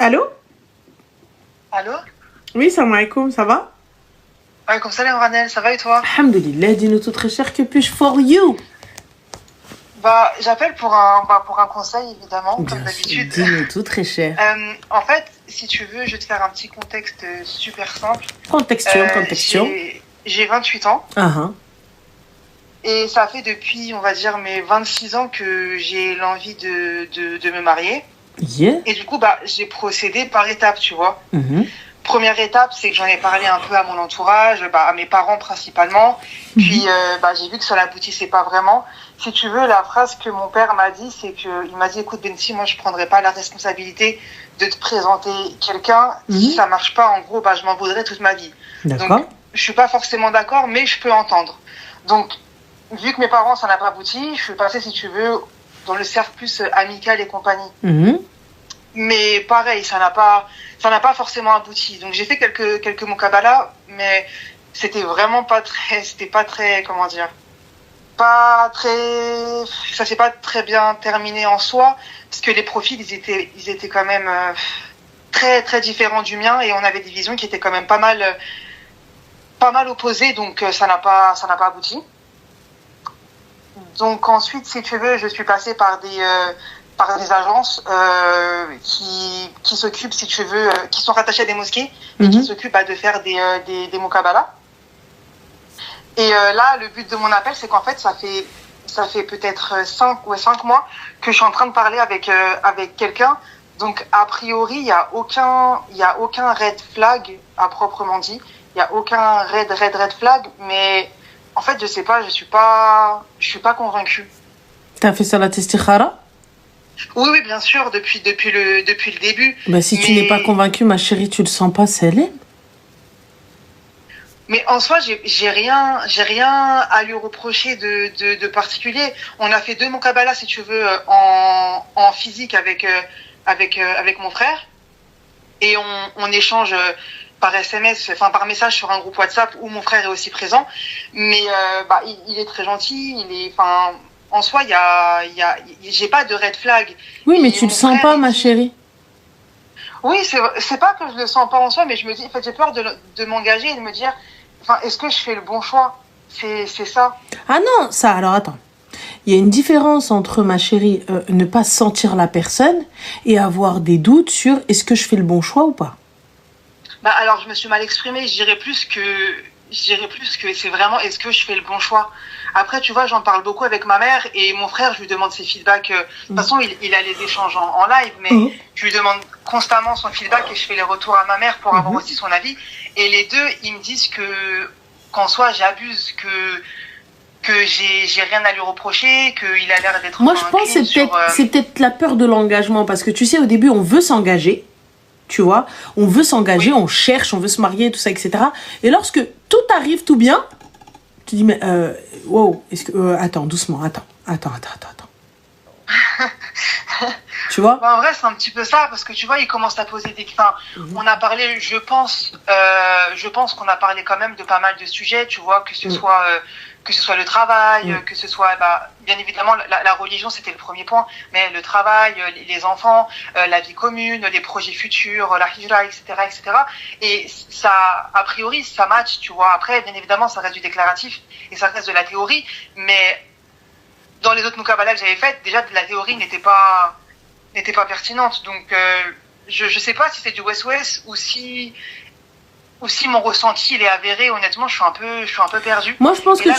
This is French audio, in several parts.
Allô? Allô? Oui, salam alaikum, ça va? Alaikum salam Ranel, ça va et toi? Alhamdulillah, dis-nous tout très cher, que puis-je for you? Bah, j'appelle pour un conseil, évidemment, comme Bien sûr, d'habitude. dis-nous tout très cher. En fait, si tu veux, je vais te faire un petit contexte super simple. Contextuel. J'ai 28 ans Ah, et ça fait depuis, on va dire, mes 26 ans que j'ai l'envie de me marier. yeah. Et du coup, bah, j'ai procédé par étapes, tu vois. Mhm. Première étape, c'est que j'en ai parlé un peu à mon entourage, bah, à mes parents principalement. Puis, bah, j'ai vu que ça n'aboutissait pas vraiment. Si tu veux, la phrase que mon père m'a dit, c'est que il m'a dit, écoute, Benti, moi, je prendrai pas la responsabilité de te présenter quelqu'un. Si ça marche pas, en gros, bah, je m'en voudrais toute ma vie. D'accord. Donc, je suis pas forcément d'accord, mais je peux entendre. Donc, vu que mes parents, ça n'a pas abouti, je suis passée, si tu veux, dans le cercle plus amical et compagnie. Mhm. Mais pareil, ça n'a pas forcément abouti. Donc j'ai fait quelques muqabala, mais c'était pas très, comment dire, ça s'est pas très bien terminé en soi, parce que les profils, ils étaient quand même très, très différents du mien, et on avait des visions qui étaient quand même pas mal opposées, donc ça n'a pas abouti. Donc ensuite, si tu veux, je suis passée par des agences qui s'occupent, si tu veux, qui sont rattachées à des mosquées et qui s'occupent de faire des muqabala. Et là, le but de mon appel, c'est qu'en fait, ça fait peut-être 5 mois que je suis en train de parler avec quelqu'un. Donc, a priori, il y a aucun red flag à proprement dit. Il y a aucun red flag, mais en fait, je sais pas, je suis pas convaincue. T'as fait salat istikhara? Oui, bien sûr, depuis le début. Bah, si tu n'es pas convaincue, ma chérie, tu le sens pas, c'est elle. Mais en soi, j'ai rien à lui reprocher de particulier. On a fait 2 muqabala, si tu veux, en physique avec mon frère. Et on échange par SMS, enfin par message sur un groupe WhatsApp où mon frère est aussi présent. Mais bah, il est très gentil, en soi, j'ai pas de red flag. Oui, mais tu le sens pas, ma chérie. Oui, c'est pas que je le sens pas en soi, mais je me dis, en fait, j'ai peur de m'engager et de me dire, enfin, est-ce que je fais le bon choix? C'est ça. Ah non, ça, alors attends. Il y a une différence entre, ma chérie, ne pas sentir la personne et avoir des doutes sur est-ce que je fais le bon choix ou pas. Bah, alors, je me suis mal exprimée. Je dirais plus que c'est vraiment est-ce que je fais le bon choix. Après, tu vois, j'en parle beaucoup avec ma mère et mon frère, je lui demande ses feedbacks. De toute façon, il a les échanges en live, mais je lui demande constamment son feedback et je fais les retours à ma mère pour avoir aussi son avis. Et les deux, ils me disent qu'en soi, j'abuse, que j'ai rien à lui reprocher, qu'il a l'air d'être. Moi, je pense que c'est peut-être la peur de l'engagement, parce que tu sais, au début, on veut s'engager. Tu vois, on veut s'engager, on cherche, on veut se marier, tout ça, etc. Et lorsque tout arrive tout bien, tu dis, mais wow, est-ce que attends, doucement, attends. Tu vois, en vrai, c'est un petit peu ça, parce que tu vois, il commence à poser des... Enfin, on a parlé, je pense qu'on a parlé quand même de pas mal de sujets, tu vois, que ce soit le travail, que ce soit, bah, bien évidemment, la religion, c'était le premier point, mais le travail, les enfants, la vie commune, les projets futurs, la hijra, etc., etc. Et ça, a priori, ça match, tu vois. Après, bien évidemment, ça reste du déclaratif et ça reste de la théorie, mais dans les autres muqabala que j'avais faites, déjà, la théorie n'était pas pertinente. Donc, je sais pas si c'est du West-West ou si mon ressenti il est avéré. Honnêtement, je suis un peu perdue. moi, je pense que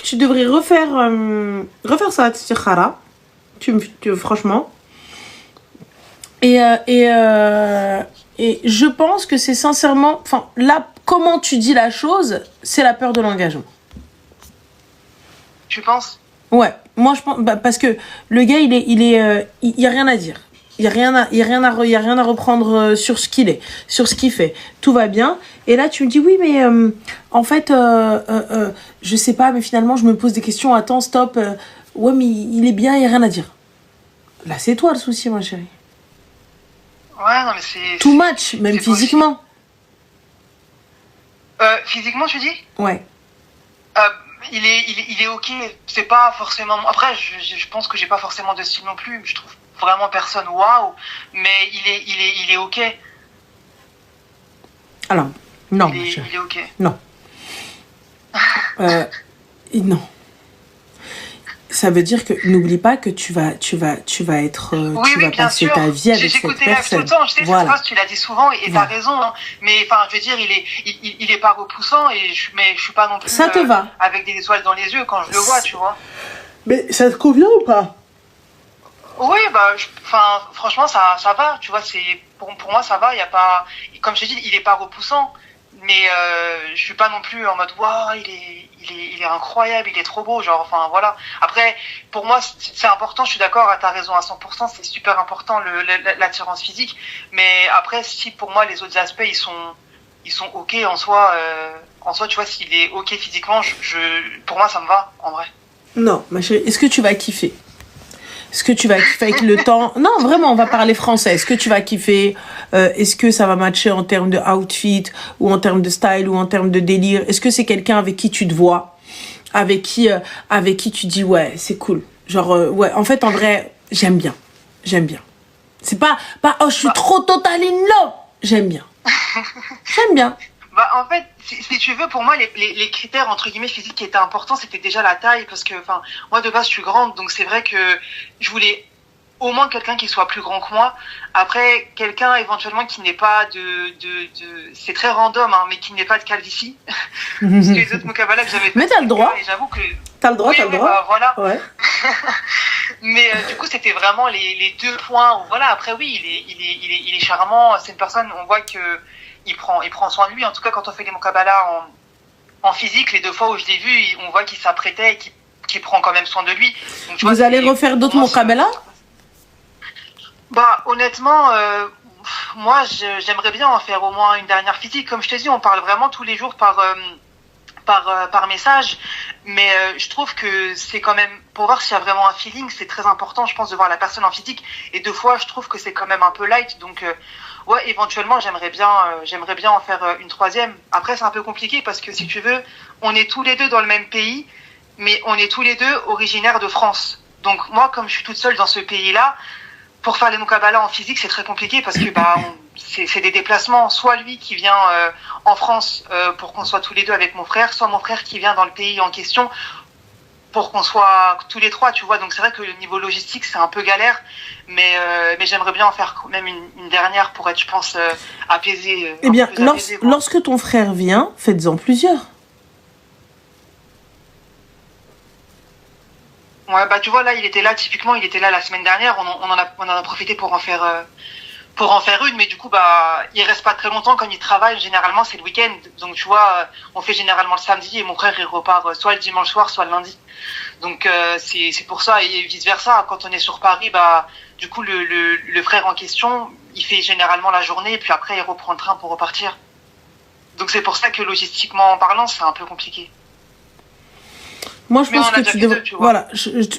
tu devrais refaire ça, Tikhara. Franchement. Et je pense que c'est sincèrement... Enfin, là, comment tu dis la chose, c'est la peur de l'engagement. Tu penses? Ouais, moi je pense parce que le gars il y a rien à dire. Il y a rien à reprendre sur ce qu'il est, sur ce qu'il fait. Tout va bien et là tu me dis oui mais en fait je sais pas mais finalement je me pose des questions, attends, stop. Ouais mais il est bien, il y a rien à dire. Là c'est toi le souci ma chérie. Ouais, non mais c'est too much même physiquement. Physiquement tu dis? Ouais. Il est ok, c'est pas forcément. Après, je pense que j'ai pas forcément de style non plus. Je trouve, vraiment personne waouh, mais il est ok. Alors, non, il est ok. Non. Non. Ça veut dire que n'oublie pas que tu vas être, tu vas passer ta vie avec cette personne. Tout le temps, je sais, cette phrase, tu l'as dit souvent et t'as raison. Hein. Mais enfin, je veux dire, il est pas repoussant mais je suis pas non plus. Ça te va. Avec des étoiles dans les yeux quand je le vois, tu vois. Mais ça te convient ou pas? Oui, franchement, ça va. Tu vois, pour moi, ça va. Il y a pas, comme je t'ai dit, il est pas repoussant. Mais je suis pas non plus en mode waouh, il est incroyable, il est trop beau, genre enfin voilà. Après pour moi c'est important, je suis d'accord, t'as raison à 100%, c'est super important l'attirance physique, mais après si pour moi les autres aspects ils sont ok en soi tu vois, s'il est ok physiquement, pour moi ça me va en vrai. Non, ma chérie, est-ce que tu vas kiffer? Est-ce que tu vas kiffer avec le temps? Non, vraiment, on va parler français. Est-ce que tu vas kiffer? Est-ce que ça va matcher en termes de outfit, ou en termes de style, ou en termes de délire? Est-ce que c'est quelqu'un avec qui tu te vois? Avec qui tu dis, ouais, c'est cool. Genre, ouais, en fait, en vrai, j'aime bien. J'aime bien. C'est pas, oh, je suis trop total in love. J'aime bien. J'aime bien. En fait, si tu veux, pour moi, les critères, entre guillemets, physiques qui étaient importants, c'était déjà la taille, parce que, enfin, moi, de base, je suis grande, donc c'est vrai que je voulais au moins quelqu'un qui soit plus grand que moi. Après, quelqu'un, éventuellement, qui n'ait pas c'est très random, hein, mais qui n'ait pas de calvitie. Parce que les autres Mukabala que j'avais fait. Mais t'as le droit. Et j'avoue que. T'as le droit, oui, t'as le droit. Voilà. Ouais. Mais du coup, c'était vraiment les deux points où, voilà, après, oui, il est charmant, c'est une personne, on voit que, il prend soin de lui. En tout cas, quand on fait les Mukabala en physique, les deux fois où je l'ai vu, on voit qu'il s'apprêtait et qu'il prend quand même soin de lui. Donc, tu Vous allez refaire d'autres Mukabala? Honnêtement, moi, j'aimerais bien en faire au moins une dernière physique. Comme je te dis, on parle vraiment tous les jours par message. Mais je trouve que c'est quand même, pour voir s'il y a vraiment un feeling, c'est très important, je pense, de voir la personne en physique. Et deux fois, je trouve que c'est quand même un peu light. Donc, ouais, éventuellement, j'aimerais bien en faire une troisième. Après, c'est un peu compliqué parce que si tu veux, on est tous les deux dans le même pays, mais on est tous les deux originaires de France. Donc, moi, comme je suis toute seule dans ce pays-là, pour faire les Mukabala en physique, c'est très compliqué parce que c'est des déplacements. Soit lui qui vient en France pour qu'on soit tous les deux avec mon frère, soit mon frère qui vient dans le pays en question pour qu'on soit tous les trois, tu vois. Donc c'est vrai que le niveau logistique, c'est un peu galère, mais j'aimerais bien en faire quand même une dernière pour être, je pense, apaisé. Eh bien, lorsque ton frère vient, faites-en plusieurs. Ouais, tu vois, là, il était là la semaine dernière, on en a profité pour en faire une, mais du coup, il reste pas très longtemps quand il travaille, généralement, c'est le week-end, donc tu vois, on fait généralement le samedi, et mon frère, il repart soit le dimanche soir, soit le lundi. Donc, c'est pour ça, et vice versa, quand on est sur Paris, du coup, le frère en question, il fait généralement la journée, et puis après, il reprend le train pour repartir. Donc, c'est pour ça que logistiquement parlant, c'est un peu compliqué. Moi, je pense que tu devrais. Voilà,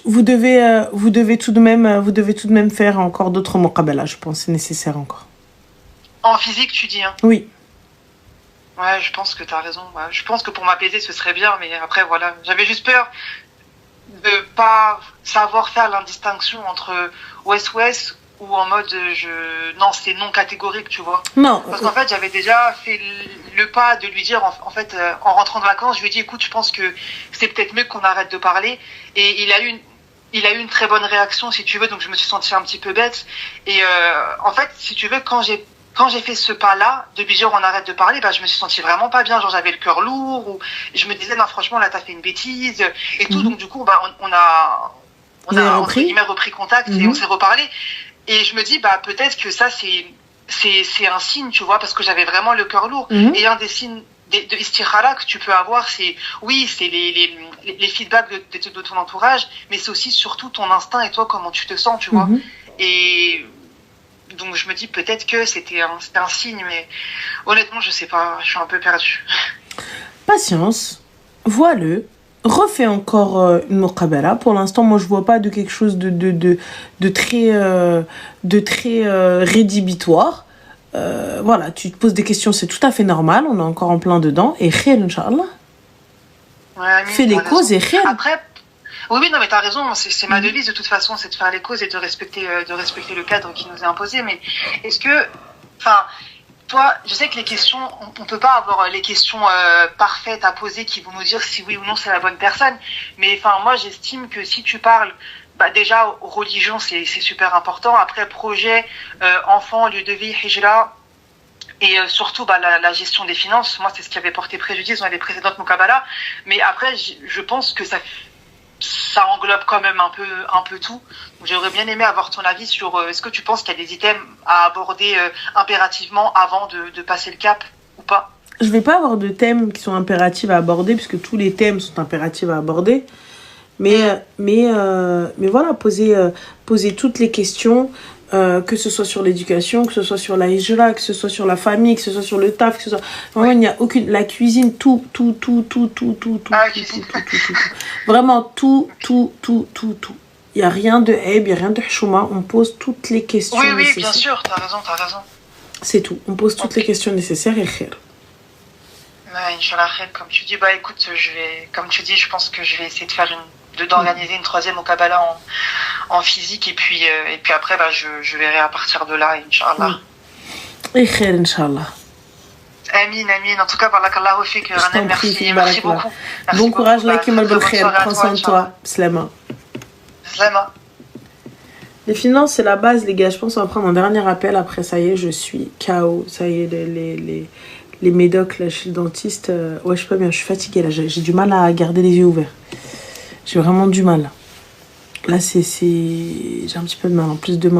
vous devez tout de même faire encore d'autres Mukabala. Je pense, c'est nécessaire encore. En physique, tu dis, hein? Oui. Ouais, je pense que t'as raison. Ouais. Je pense que pour m'apaiser, ce serait bien, mais après, voilà. J'avais juste peur de pas savoir faire l'indistinction entre West-West ou en mode non, c'est non catégorique, tu vois. Non. Parce qu'en fait, j'avais déjà fait le pas de lui dire, en fait, en rentrant de vacances, je lui ai dit, écoute, je pense que c'est peut-être mieux qu'on arrête de parler. Et il a eu une très bonne réaction, si tu veux, donc je me suis sentie un petit peu bête. Et en fait, si tu veux, quand j'ai fait ce pas-là, de lui dire on arrête de parler, je me suis sentie vraiment pas bien, genre j'avais le cœur lourd, ou je me disais non, franchement, là, t'as fait une bêtise, et tout. Donc du coup, on a entre guillemets repris contact et on s'est reparlé. Et je me dis, peut-être que ça, c'est un signe, tu vois, parce que j'avais vraiment le cœur lourd. Et un des signes de istikhara que tu peux avoir, c'est les feedbacks de ton entourage, mais c'est aussi surtout ton instinct et toi, comment tu te sens, tu vois. Et donc, je me dis peut-être que c'était un signe, mais honnêtement, je sais pas, je suis un peu perdue. Patience, vois-le. Refais encore une Mukabala. Pour l'instant, moi, je vois pas de quelque chose de très rédhibitoire. Voilà, tu te poses des questions, c'est tout à fait normal. On est encore en plein dedans. Et khir, Inch'Allah. Ouais, fais les causes et khir. Après, Oui, oui, non, mais t'as raison. C'est ma devise de toute façon, c'est de faire les causes et de respecter le cadre qui nous est imposé. Mais est-ce que, enfin, toi, je sais que les questions, on peut pas avoir les questions parfaites à poser qui vont nous dire si oui ou non c'est la bonne personne. Mais enfin, moi, j'estime que si tu parles, bah déjà, religion, c'est super important. Après, projet, enfant, lieu de vie, hijra. Et surtout, bah, la gestion des finances, moi, c'est ce qui avait porté préjudice dans les précédentes Mukabala. Mais après, je pense que ça englobe quand même un peu tout. J'aurais bien aimé avoir ton avis sur est-ce que tu penses qu'il y a des items à aborder impérativement avant de passer le cap ou pas? Je vais pas avoir de thèmes qui sont impératifs à aborder, puisque tous les thèmes sont impératifs à aborder. Mais voilà, poser toutes les questions, que ce soit sur l'éducation, que ce soit sur la hijra, que ce soit sur la famille, que ce soit sur le taf, que ce soit... Vraiment, il n'y a aucune... La cuisine, tout. Vraiment, tout. Il n'y a rien de haib, il n'y a rien de chouma. On pose toutes les questions Oui, nécessaires. bien sûr, t'as raison. C'est tout. On pose toutes les questions nécessaires et khair. Ouais, Inch'Allah, comme tu dis, bah écoute, comme tu dis, je pense que je vais essayer de faire d'organiser une troisième au Kabbalah en physique et puis après bah je verrai à partir de là, Inch'Allah. Et khair, Inch'Allah. Amin. En tout cas, barakallahu fik, Ranem, merci beaucoup. Bon courage, là, Kemal Belkhair. Prends soin de toi. Slama. Les finances, c'est la base, les gars. Je pense qu'on va prendre un dernier appel. Après, ça y est, je suis KO. Ça y est, les médocs, là, chez le dentiste. Ouais, je sais pas bien, je suis fatiguée, là. J'ai du mal à garder les yeux ouverts. J'ai vraiment du mal. Là, j'ai un petit peu de mal. En plus, demain...